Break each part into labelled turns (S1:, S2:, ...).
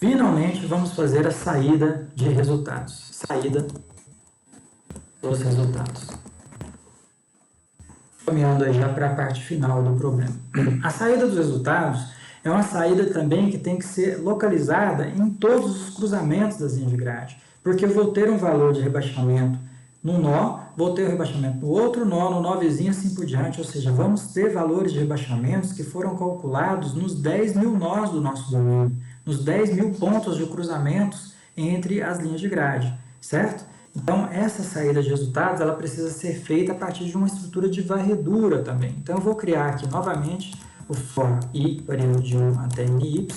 S1: Finalmente, vamos fazer a saída de resultados. Saída dos resultados. Caminhando aí já para a parte final do problema. A saída dos resultados é uma saída também que tem que ser localizada em todos os cruzamentos das linhas de grade, porque eu vou ter um valor de rebaixamento no nó, vou ter o rebaixamento no outro nó, no nó vizinho, assim por diante, ou seja, vamos ter valores de rebaixamentos que foram calculados nos 10 mil nós do nosso domínio, nos 10 mil pontos de cruzamentos entre as linhas de grade, certo? Então, essa saída de resultados, ela precisa ser feita a partir de uma estrutura de varredura também. Então, eu vou criar aqui novamente o for i variando de 1 até ny,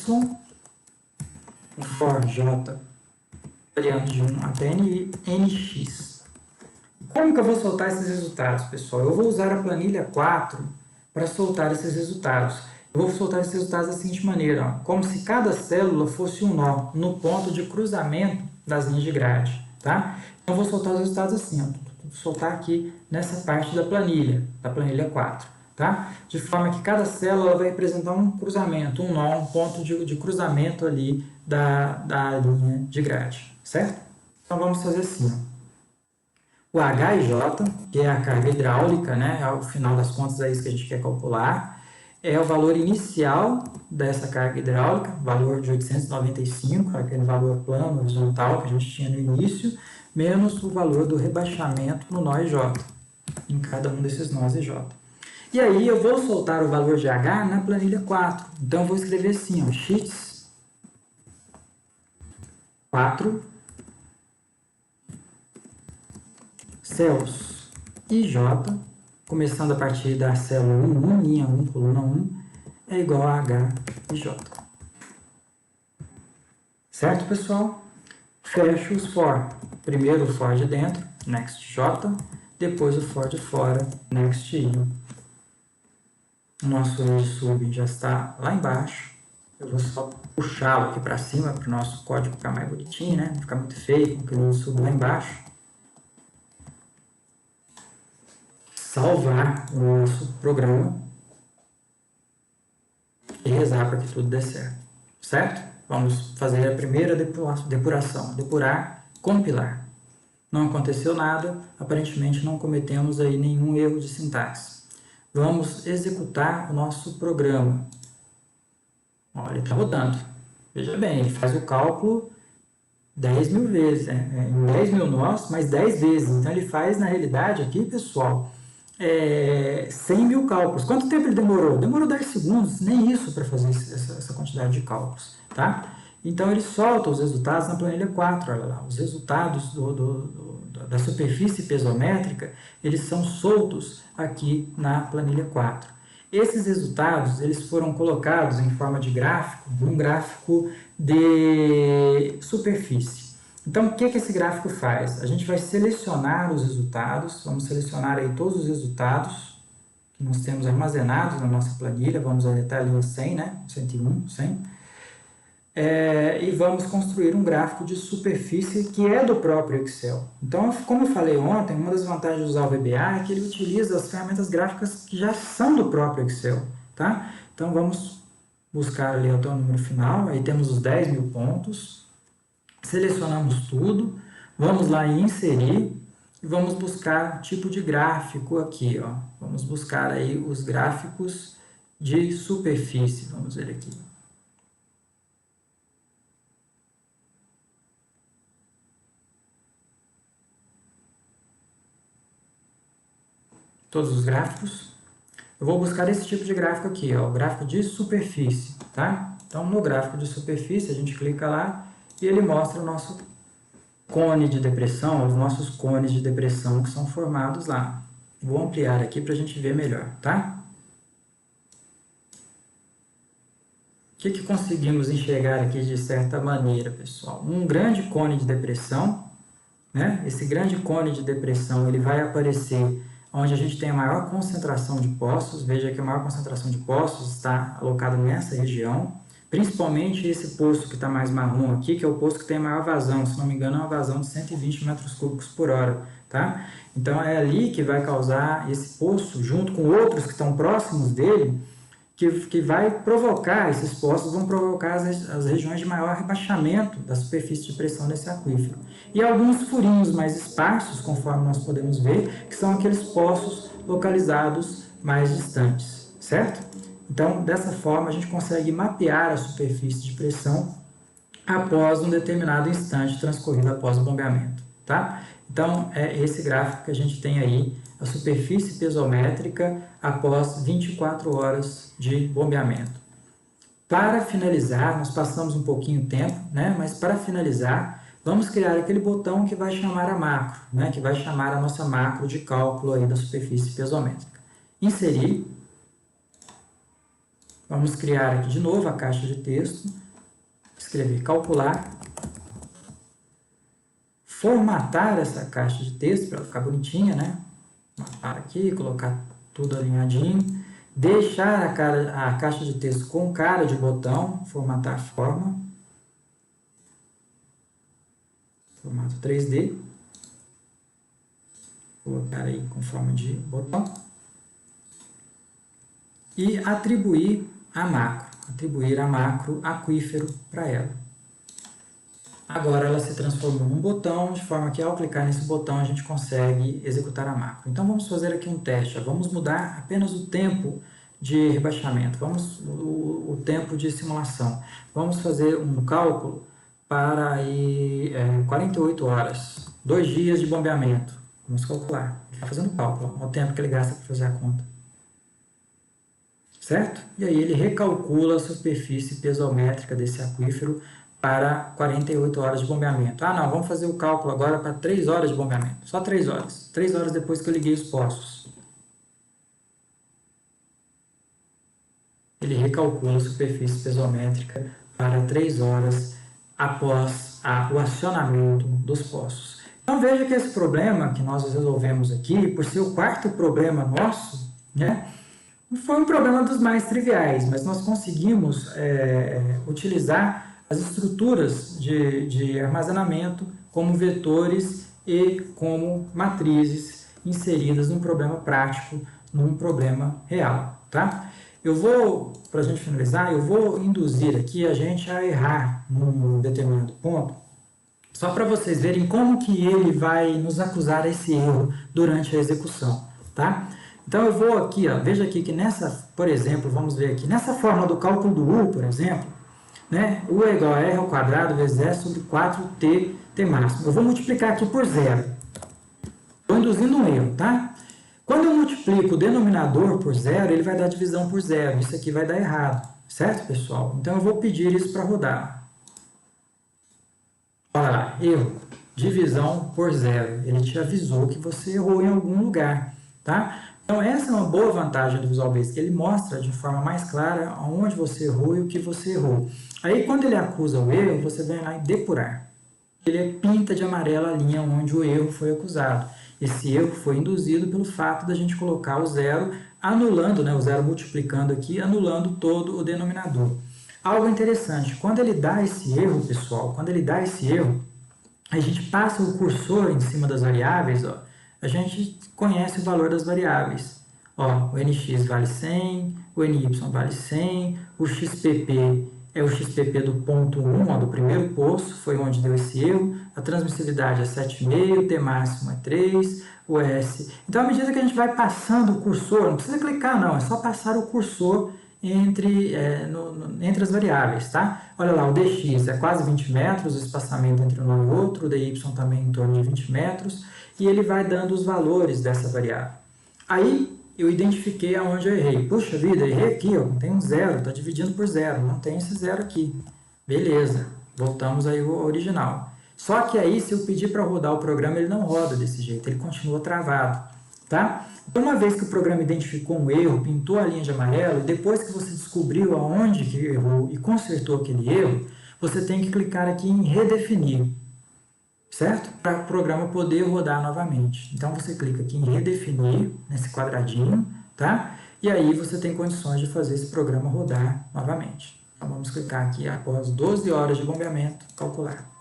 S1: o for j variando de 1 até nx. Como que eu vou soltar esses resultados, pessoal? Eu vou usar a planilha 4 para soltar esses resultados. Eu vou soltar esses resultados da seguinte maneira, ó, como se cada célula fosse um nó no ponto de cruzamento das linhas de grade, tá? Então, eu vou soltar os resultados assim, ó, vou soltar aqui nessa parte da planilha 4, tá? De forma que cada célula vai representar um cruzamento, um nó, um ponto de cruzamento ali da linha de grade, certo? Então, vamos fazer assim, ó. O H e J, que é a carga hidráulica, né? Ao final das contas é isso que a gente quer calcular, é o valor inicial dessa carga hidráulica, valor de 895, aquele valor plano, horizontal que a gente tinha no início, menos o valor do rebaixamento no nó EJ, em cada um desses nós EJ. E aí eu vou soltar o valor de H na planilha 4. Então eu vou escrever assim, ó, sheets 4 cells IJ, começando a partir da célula 1, linha 1, coluna 1, é igual a H e J. Certo, pessoal? Fecho os for. Primeiro o for de dentro, next J, depois o for de fora, next I. O nosso sub já está lá embaixo. Eu vou só puxá-lo aqui para cima para o nosso código ficar mais bonitinho, né? Não ficar muito feio com aquele sub lá embaixo. Salvar o nosso programa e rezar para que tudo dê certo. Certo? Vamos fazer a primeira depuração. Depurar, compilar. Não aconteceu nada, aparentemente não cometemos aí nenhum erro de sintaxe. Vamos executar o nosso programa. Olha, ele está rodando. Veja bem, ele faz o cálculo 10 mil vezes, em 10 mil nós, mas 10 vezes. Então, ele faz, na realidade, aqui, pessoal, 100 mil cálculos. Quanto tempo ele demorou? Demorou 10 segundos, nem isso para fazer essa quantidade de cálculos, tá? Então, ele solta os resultados na planilha 4, olha lá. Os resultados da superfície pesométrica, eles são soltos aqui na planilha 4. Esses resultados, eles foram colocados em forma de gráfico, um gráfico de superfície. Então, o que esse gráfico faz? A gente vai selecionar os resultados, vamos selecionar aí todos os resultados que nós temos armazenados na nossa planilha, vamos até a linha 100, né? 101, 100. E vamos construir um gráfico de superfície que é do próprio Excel. Então, como eu falei ontem, uma das vantagens de usar o VBA é que ele utiliza as ferramentas gráficas que já são do próprio Excel, tá? Então, vamos buscar ali até o número final, aí temos os 10 mil pontos, selecionamos tudo, vamos lá em inserir e vamos buscar tipo de gráfico aqui, ó. Vamos buscar aí os gráficos de superfície, vamos ver aqui. Todos os gráficos. Eu vou buscar esse tipo de gráfico aqui, ó, o gráfico de superfície, tá? Então, no gráfico de superfície, a gente clica lá e ele mostra o nosso cone de depressão, os nossos cones de depressão que são formados lá. Vou ampliar aqui para a gente ver melhor, tá? O que conseguimos enxergar aqui de certa maneira, pessoal? Um grande cone de depressão, né? Esse grande cone de depressão, ele vai aparecer onde a gente tem a maior concentração de poços. Veja que a maior concentração de poços está alocada nessa região, principalmente esse poço que está mais marrom aqui, que é o poço que tem a maior vazão, se não me engano é uma vazão de 120 metros cúbicos por hora, tá? Então é ali que vai causar esse poço, junto com outros que estão próximos dele, que vai provocar, esses poços vão provocar as regiões de maior rebaixamento da superfície de pressão desse aquífero. E alguns furinhos mais esparsos, conforme nós podemos ver, que são aqueles poços localizados mais distantes, certo? Então, dessa forma, a gente consegue mapear a superfície de pressão após um determinado instante transcorrido após o bombeamento, tá? Então, é esse gráfico que a gente tem aí, a superfície piezométrica após 24 horas de bombeamento. Para finalizar, nós passamos um pouquinho de tempo, né? Mas para finalizar, vamos criar aquele botão que vai chamar a macro, né? Que vai chamar a nossa macro de cálculo aí da superfície piezométrica. Inserir. Vamos criar aqui de novo a caixa de texto, escrever calcular, formatar essa caixa de texto para ela ficar bonitinha, né? Matar aqui, colocar tudo alinhadinho, deixar a caixa de texto com cara de botão, formatar forma, formato 3D, colocar aí com forma de botão e atribuir a macro aquífero para ela. Agora ela se transformou num botão, de forma que ao clicar nesse botão a gente consegue executar a macro. Então vamos fazer aqui um teste, vamos mudar apenas o tempo de rebaixamento, o tempo de simulação. Vamos fazer um cálculo para aí, 48 horas, 2 dias de bombeamento. Vamos calcular, está fazendo o cálculo, o tempo que ele gasta para fazer a conta. Certo? E aí ele recalcula a superfície piezométrica desse aquífero para 48 horas de bombeamento. Ah, não, vamos fazer o cálculo agora para 3 horas de bombeamento. Só 3 horas. 3 horas depois que eu liguei os poços. Ele recalcula a superfície piezométrica para 3 horas após o acionamento dos poços. Então veja que esse problema que nós resolvemos aqui, por ser o quarto problema nosso, né, foi um problema dos mais triviais, mas nós conseguimos utilizar as estruturas de armazenamento como vetores e como matrizes inseridas num problema prático, num problema real, tá? Eu vou, para a gente finalizar, eu vou induzir aqui a gente a errar num determinado ponto, só para vocês verem como que ele vai nos acusar esse erro durante a execução, tá? Então eu vou aqui, ó, veja aqui que nessa, por exemplo, vamos ver aqui, nessa fórmula do cálculo do U, por exemplo, né, U é igual a R ao quadrado vezes S sobre 4T, T máximo. Eu vou multiplicar aqui por zero. Estou induzindo um erro, tá? Quando eu multiplico o denominador por zero, ele vai dar divisão por zero. Isso aqui vai dar errado, certo, pessoal? Então eu vou pedir isso para rodar. Olha lá, erro. Divisão por zero. Ele te avisou que você errou em algum lugar, tá? Então, essa é uma boa vantagem do Visual Basic, ele mostra de forma mais clara onde você errou e o que você errou. Aí, quando ele acusa o erro, você vem lá em depurar. Ele pinta de amarelo a linha onde o erro foi acusado. Esse erro foi induzido pelo fato da gente colocar o zero, anulando, né, o zero multiplicando aqui, anulando todo o denominador. Algo interessante, quando ele dá esse erro, pessoal, quando ele dá esse erro, a gente passa o cursor em cima das variáveis, ó, a gente conhece o valor das variáveis. Ó, o NX vale 100, o NY vale 100, o XPP é o XPP do ponto 1, ó, do primeiro poço, foi onde deu esse erro. A transmissividade é 7,5, o T máximo é 3, o S. Então, à medida que a gente vai passando o cursor, não precisa clicar não, é só passar o cursor entre as variáveis, tá? Olha lá, o dx é quase 20 metros, o espaçamento entre um e outro, o dy também em torno de 20 metros, e ele vai dando os valores dessa variável. Aí, eu identifiquei aonde eu errei. Puxa vida, errei aqui, ó, tem um zero, está dividindo por zero, não tem esse zero aqui. Beleza, voltamos aí ao original. Só que aí, se eu pedir para rodar o programa, ele não roda desse jeito, ele continua travado, tá? Então, uma vez que o programa identificou um erro, pintou a linha de amarelo, e depois que você descobriu aonde que errou e consertou aquele erro, você tem que clicar aqui em redefinir, certo? Para o programa poder rodar novamente. Então, você clica aqui em redefinir, nesse quadradinho, tá? E aí você tem condições de fazer esse programa rodar novamente. Então, vamos clicar aqui após 12 horas de bombeamento, calcular.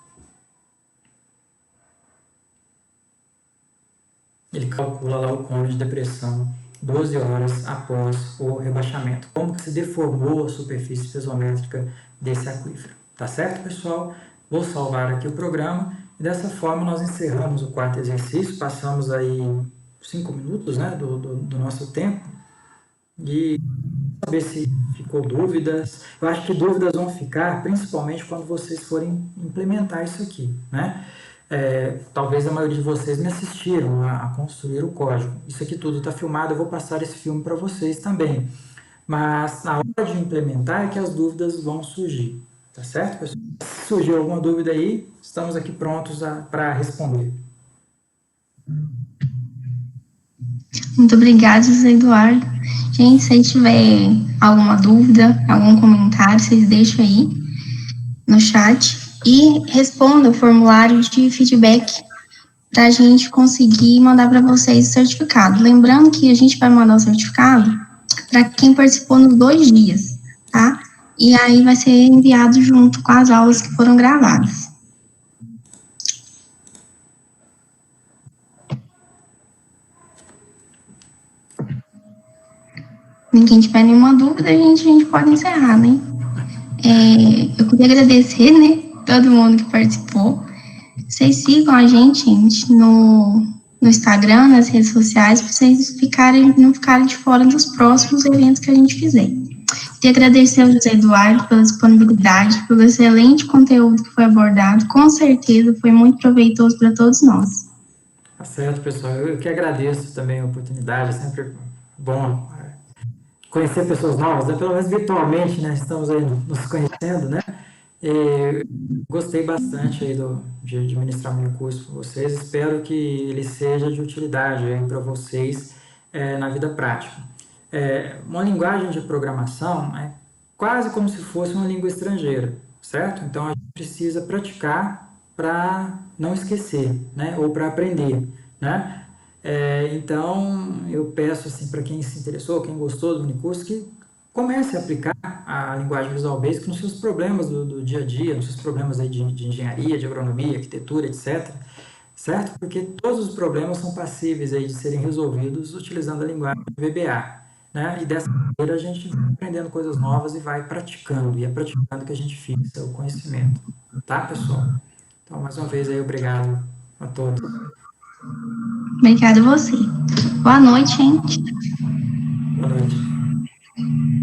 S1: Ele calcula lá o cone de depressão 12 horas após o rebaixamento. Como que se deformou a superfície piezométrica desse aquífero. Tá certo, pessoal? Vou salvar aqui o programa e dessa forma nós encerramos o quarto exercício, passamos aí 5 minutos, né, do nosso tempo, e saber se ficou dúvidas. Eu acho que dúvidas vão ficar, principalmente quando vocês forem implementar isso aqui, né? Talvez a maioria de vocês me assistiram a construir o código. Isso aqui tudo está filmado, eu vou passar esse filme para vocês também. Mas na hora de implementar é que as dúvidas vão surgir, tá certo, pessoal? Se surgiu alguma dúvida aí, estamos aqui prontos para responder.
S2: Muito obrigada, José Eduardo. Gente, se tiver alguma dúvida, algum comentário, vocês deixam aí no chat e responda o formulário de feedback para a gente conseguir mandar para vocês o certificado. Lembrando que a gente vai mandar o certificado para quem participou nos 2 dias, tá? E aí vai ser enviado junto com as aulas que foram gravadas. Ninguém tiver nenhuma dúvida, a gente pode encerrar, né? Eu queria agradecer, né, todo mundo que participou. Vocês sigam a gente no Instagram, nas redes sociais, para vocês não ficarem de fora dos próximos eventos que a gente fizer. Queria agradecer ao José Eduardo pela disponibilidade, pelo excelente conteúdo que foi abordado. Com certeza foi muito proveitoso para todos nós.
S1: Tá certo, pessoal. Eu que agradeço também a oportunidade. É sempre bom conhecer pessoas novas, né? Pelo menos virtualmente, né? Estamos aí nos conhecendo, né? E gostei bastante aí de ministrar meu curso para vocês. Espero que ele seja de utilidade para vocês na vida prática. Uma linguagem de programação é quase como se fosse uma língua estrangeira, certo? Então a gente precisa praticar para não esquecer, né? Ou para aprender, né? Então eu peço assim para quem se interessou, quem gostou do Unicurso, que comece a aplicar a linguagem Visual Basic nos seus problemas do dia a dia, nos seus problemas aí de engenharia, de agronomia, arquitetura, etc. Certo? Porque todos os problemas são passíveis aí de serem resolvidos utilizando a linguagem VBA. Né? E dessa maneira a gente vai aprendendo coisas novas e vai praticando. E é praticando que a gente fixa o conhecimento. Tá, pessoal? Então, mais uma vez aí, obrigado a todos.
S2: Obrigada a você. Boa noite, gente.
S1: Boa noite.